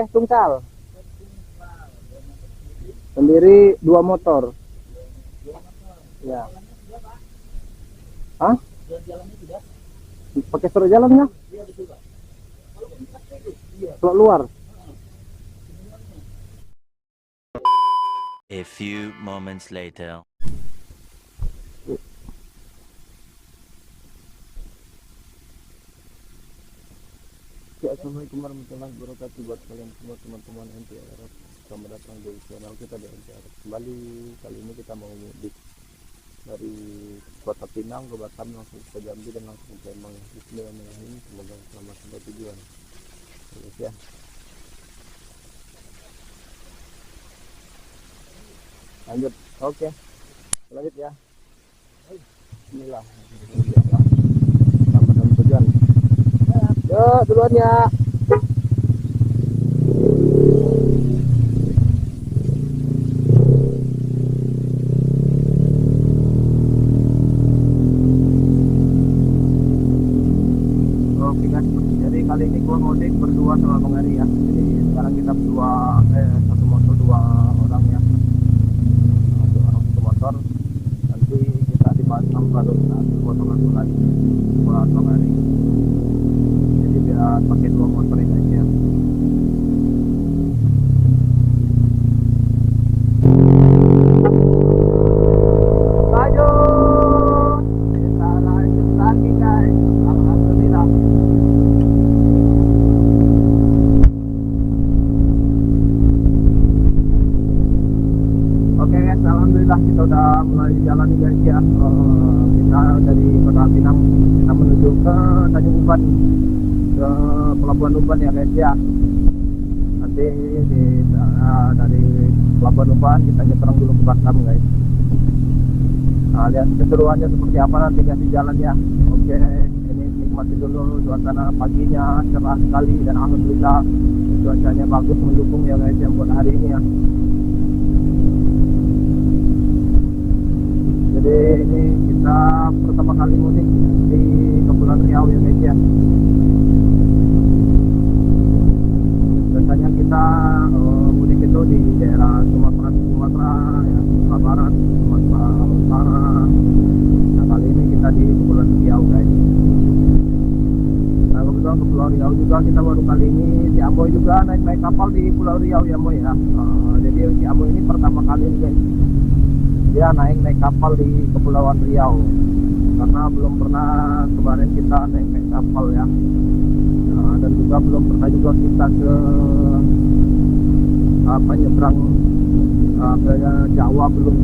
Tungsal. Sendiri 2 motor. Ya. Hah? Pakai surat jalannya? Surat luar. A few moments later. Ya, assalamualaikum warahmatullahi wabarakatuh buat kalian semua teman-teman NTR. Selamat datang di channel kita di NTR. Kembali kali ini kita mau mudik dari Kota Pinang ke Batam langsung ke Jambi dan langsung ke Lembang. Bismillahirrahmanirrahim. Semoga selamat sampai tujuan. Terus ya. Lanjut. Oke. Lanjut ya. Bismillah. Selamat sampai tujuan. Yuk duluan ya. Oke guys, jadi kali ini gua mudik berdua sama Bang Ari ya. Jadi sekarang kita berdua satu motor 2 orang ya. Satu orang satu motor. Nanti kita di Batam baru kita motor langsung lagi buat Bang Ari. Jadi biar pakai 2 motor ini aja. Lanjut. Kita lanjut lagi guys. Alhamdulillah. Oke guys, alhamdulillah kita udah mulai jalan guys ya. Kita dari Kota Pinang kita menuju ke Tanjung Uban, ke Pelabuhan Uban ya guys ya. Nanti dari Pelabuhan Uban kita nyebrang dulu ke Batam guys. Nah, lihat keseruannya seperti apa nanti guys di jalan ya. Oke, ini nikmati dulu suasana paginya cerah sekali dan alhamdulillah cuacanya bagus mendukung ya guys yang buat hari ini ya. Jadi ini kita pertama kali mudik di Kepulauan Riau ya guys ya. Biasanya kita mudik itu di daerah Sumatera ya, Sumatera Barat, Sumatera Utara. Nah kali ini kita di Kepulauan Riau guys. Nah kebetulan Kepulauan Riau juga kita baru kali ini di Amoy juga naik kapal di Pulau Riau ya Amoy ya. Jadi di Amoy ini pertama kali ini guys. Dia naik kapal di Kepulauan Riau karena belum pernah kemarin kita naik kapal ya. Dan juga belum pernah juga kita ke nyebrang ke Jawa belum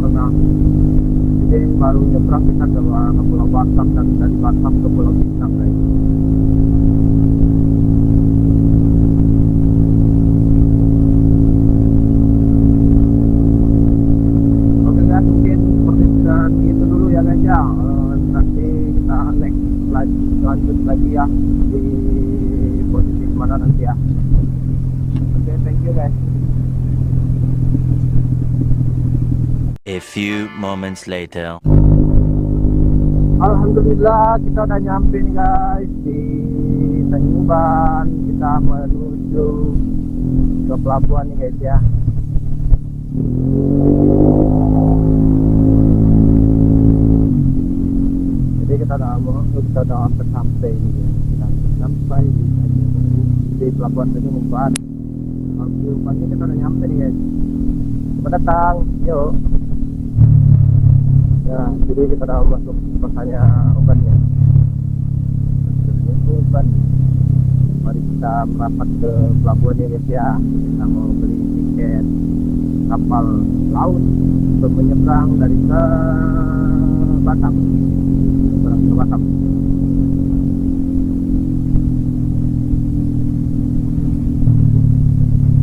pernah. Jadi baru nyebrang kita ke Pulau Batam dan dari Batam ke Pulau Pinang guys. Mungkin seperti itu dulu ya guys ya. Nanti kita lanjut lagi ya di posisi mana nanti ya. Oke, thank you guys. A few moments later. Alhamdulillah kita udah nyampe nih guys di Tanjung Uban. Kita menuju ke pelabuhan nih guys ya. Jadi kita udah sampai di pelabuhan Tanjung Uban. Tanjung Uban ini kita udah nyampe nih guys. Selamat datang, yuk. Ya, jadi kita udah masuk kotanya Uban ya. Uban. Mari kita merapat ke pelabuhan ya guys ya. Kita mau beli tiket kapal laut untuk menyeberang dari ke Batam. Ke Batam.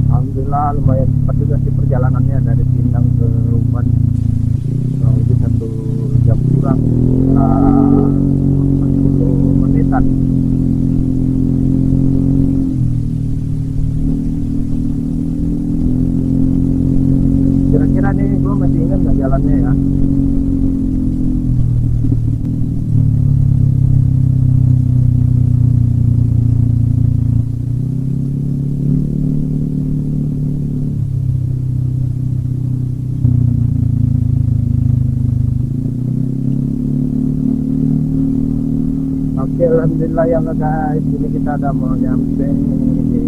Alhamdulillah lumayan cepat juga sih perjalanannya dari Pinang ke Uban. Itu 1 jam kurang 40 menitan. Kira-kira nih gue masih ingat nggak jalannya ya. Alhamdulillah ya guys, ini kita udah mau nyampe di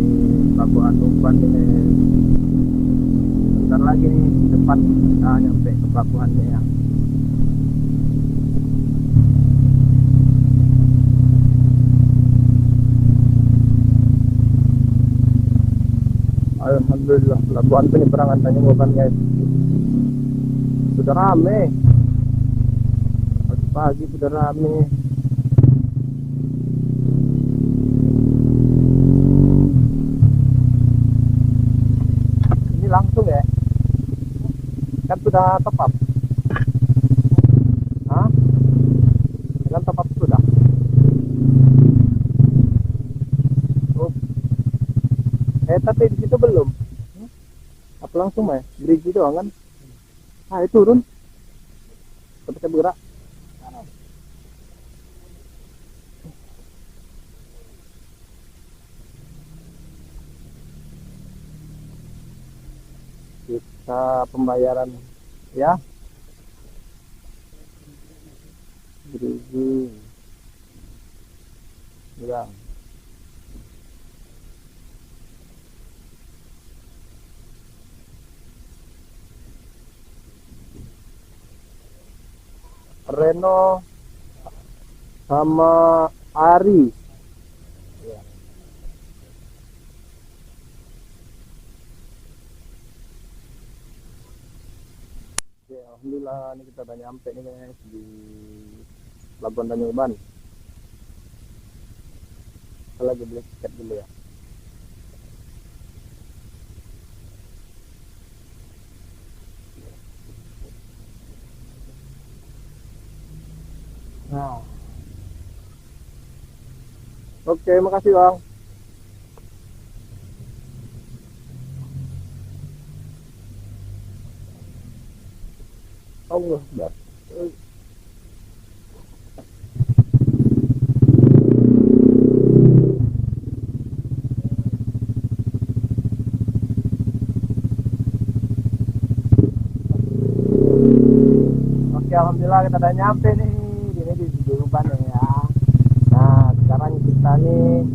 Pelabuhan Umpan ini. Bentar lagi nih, depan kita nyampe ke pelabuhannya ya. Alhamdulillah, pelabuhan penyeberangan Tanjung Uban guys. Sudah rame. Pagi sudah rame. Ini langsung ya? Kan sudah top up. Hah? Kan top up sudah. Oh. Tapi di situ belum. Apa langsung ya? Bridge doang kan? Ah, itu turun. Tapi saya bergerak. Kita pembayaran ya. Bridging. Bilang. Reno sama Ari. Ya. Oke, alhamdulillah ini kita udah nyampe nih guys di Pelabuhan Tanjung Uban. Kita lagi beli tiket dulu ya. Nah, oke, makasih bang. Allah, dah. Oke, alhamdulillah kita udah nyampe nih. Di Uban ya. Nah, sekarang kita nih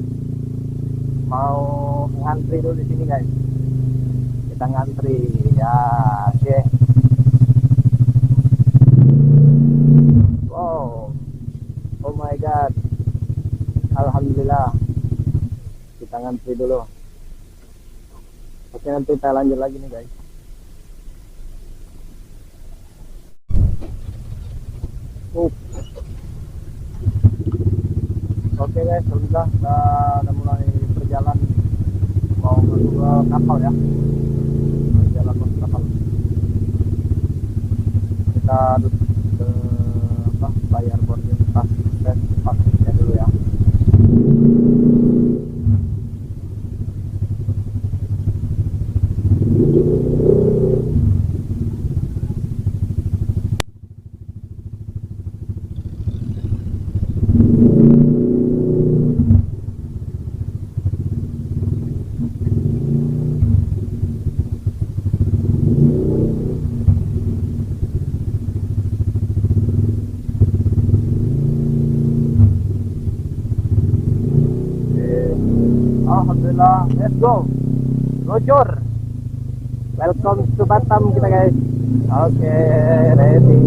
mau ngantri dulu di sini guys. Kita ngantri ya. Oke. Wow. Oh my god. Alhamdulillah. Kita ngantri dulu. Oke, nanti kita lanjut lagi nih guys. Oke guys, alhamdulillah kita udah mulai berjalan mau menuju ke kapal ya. Berjalan menuju kapal. Kita ke bayar boarding pass passnya dulu ya. Alhamdulillah, let's go. Luncur. Welcome to Batam kita guys. Oke, ready.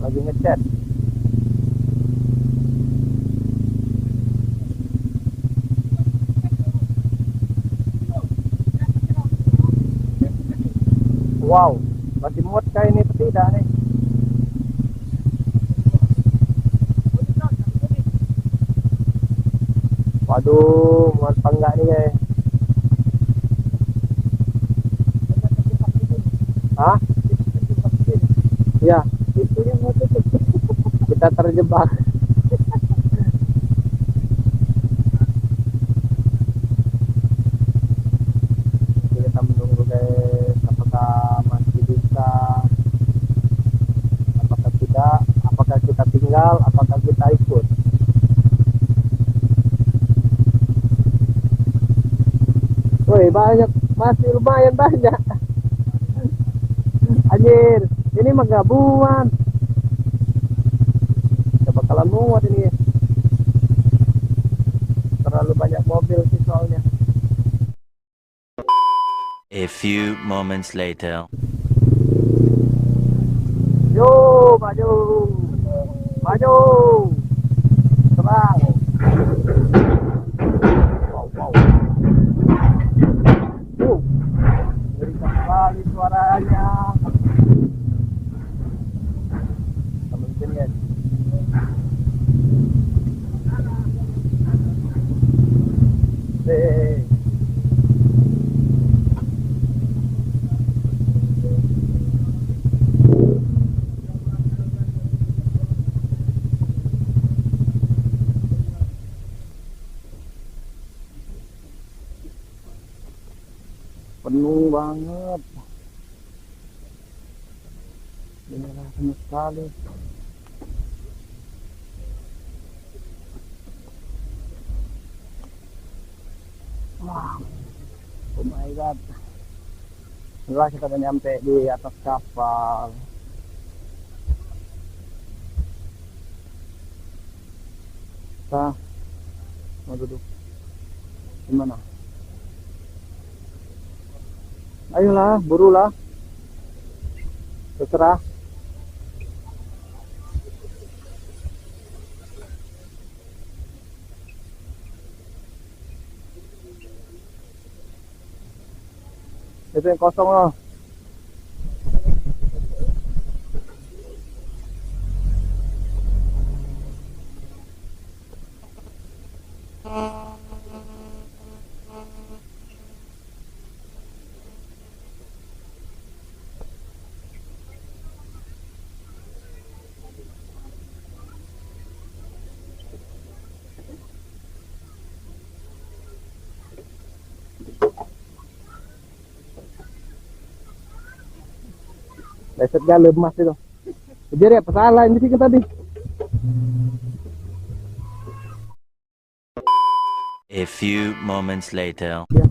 Lagi ngechat. Wow, masih muat kayak ini atau tidak nih? Waduh, muat apa enggak nih guys? Hah? Iya. Kita terjebak. Kita menunggu guys, apakah masih bisa, apakah tidak, apakah kita tinggal, apakah kita ikut. Woi, banyak, masih lumayan banyak. Anjir, ini mah gabungan. Kita bakalan muat ini. Terlalu banyak mobil sih soalnya. A few moments later. Yo, maju. Maju. Terang. Wow, wow. Ngerikan sekali suaranya. Mungkin ya. Penuh banget. Ini penuh sekali. Wow. Oh my god. Setelah kita udah nyampe di atas kapal. Kita mau duduk gimana? Ayolah, burulah. Terserah. Itu yang kosong loh. Lesetnya lemas itu. Jadi ya salah ini sih tadi. A few moments later. Ya.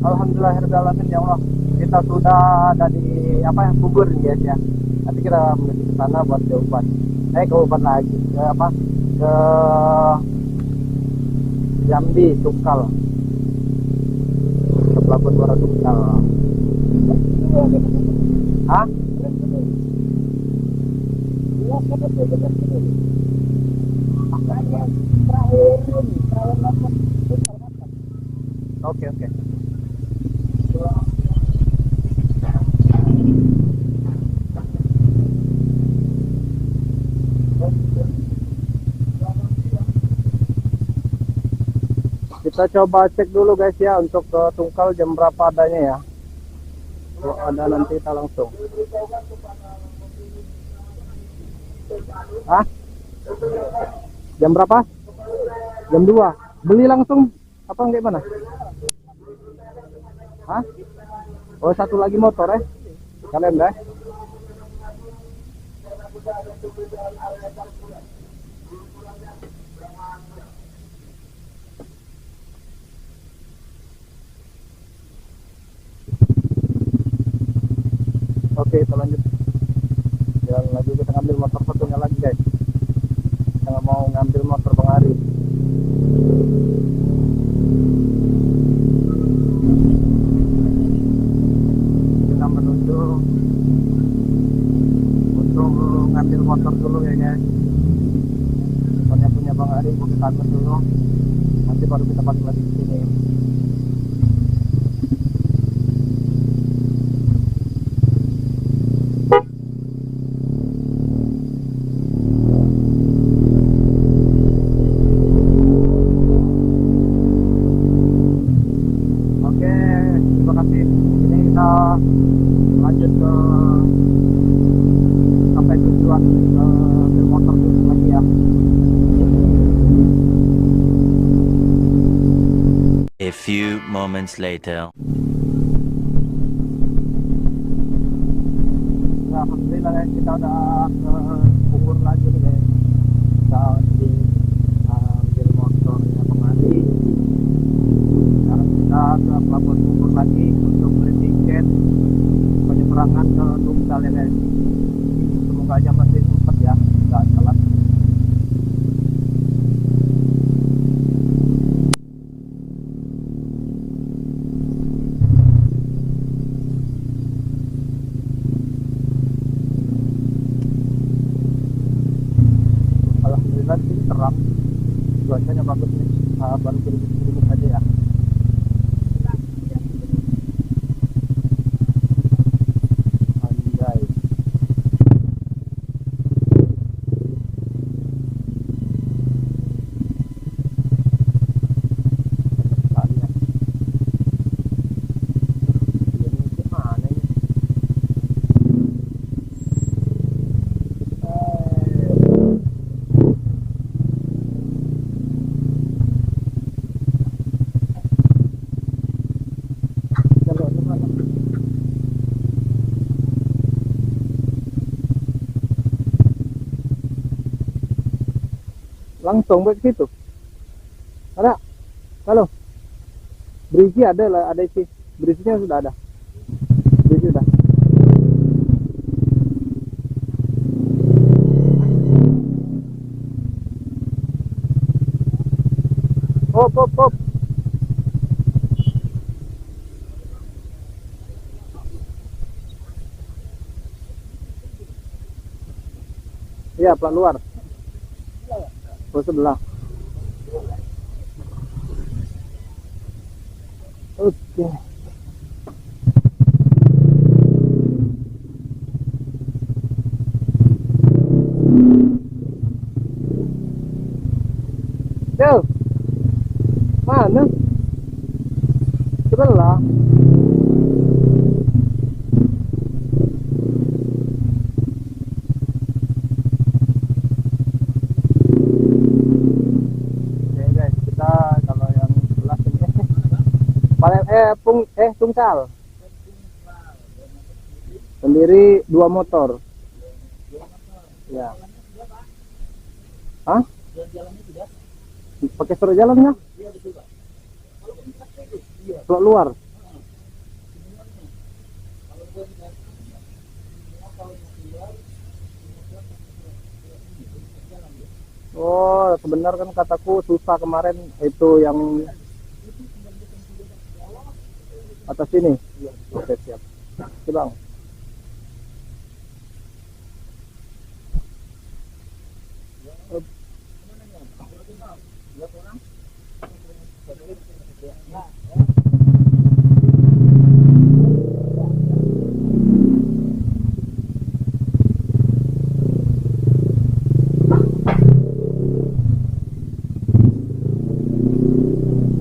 Alhamdulillahirobbilalamin ya Allah. Kita sudah ada di apa ya, Bogor ya guys ya. Nanti kita menuju ke sana buat ke Uban. Ke Uban lagi ke apa? Ke Jambi, Tungkal. Ke Pelabuhan Muara Tungkal. Hah? Oke, oke. Kita coba cek dulu guys ya untuk ke Tungkal jam berapa adanya ya. Kalau ada nanti kita langsung. Hah? Jam berapa? Jam 2. Beli langsung apa enggak mana? Hah? Oh, satu lagi motor kalian deh. Oke, kita lanjut. Jalan lagi, kita ngambil motor satunya lagi guys. Kita nggak mau ngambil motor Bang Ari. Kita menuju untuk ngambil motor dulu ya guys. Motornya punya Bang Ari, kita angkut dulu. Nanti baru kita balik lagi ke sini. Lanjut ke sampai tujuan ke motor dulu lagi ya. A few moments later. Nah, alhamdulillah guys, kita udah ke Bogor lagi nih guys. Kita di ambil motornya Bang Adi. ke Pelabuhan Bogor lagi untuk beli tiket penyeberangan ke Tunggal ya guys. Semoga aja masih sempat ya, nggak telat. Alhamdulillah sih terang, cuacanya bagus nih. Baru sedikit aja ya. Anjay. Kalian. Ini gimana ini? Kalau gimana? Langsung ke situ. Ada? Halo. Berisi ada lah, ada sih. Berisinya sudah ada. Berisi sudah. Hop hop hop. Iya, plat luar. Oh, sebelah. Oke. Del, mana? Sebelah. Oke guys, kita kalau yang sebelah sini Tungkal. Sendiri 2 motor. Ya. Hah? Pakai surat jalannya? Surat luar. Oh, sebenarnya kan kataku susah kemarin itu yang atas sini. Oke, siap. Oke, Bang.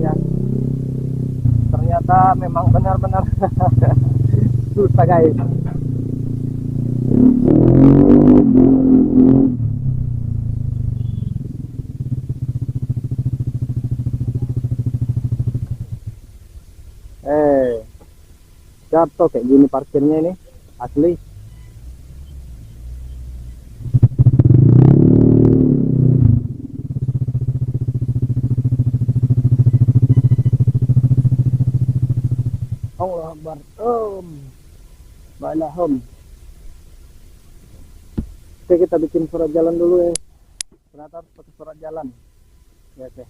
Ya, ternyata memang benar-benar susah guys. Jatuh kayak gini parkirnya ini asli. Allah Akbar. Baiklah. Oke, kita bikin surat jalan dulu ya. Ternyata harus pakai surat jalan. Ya, oke.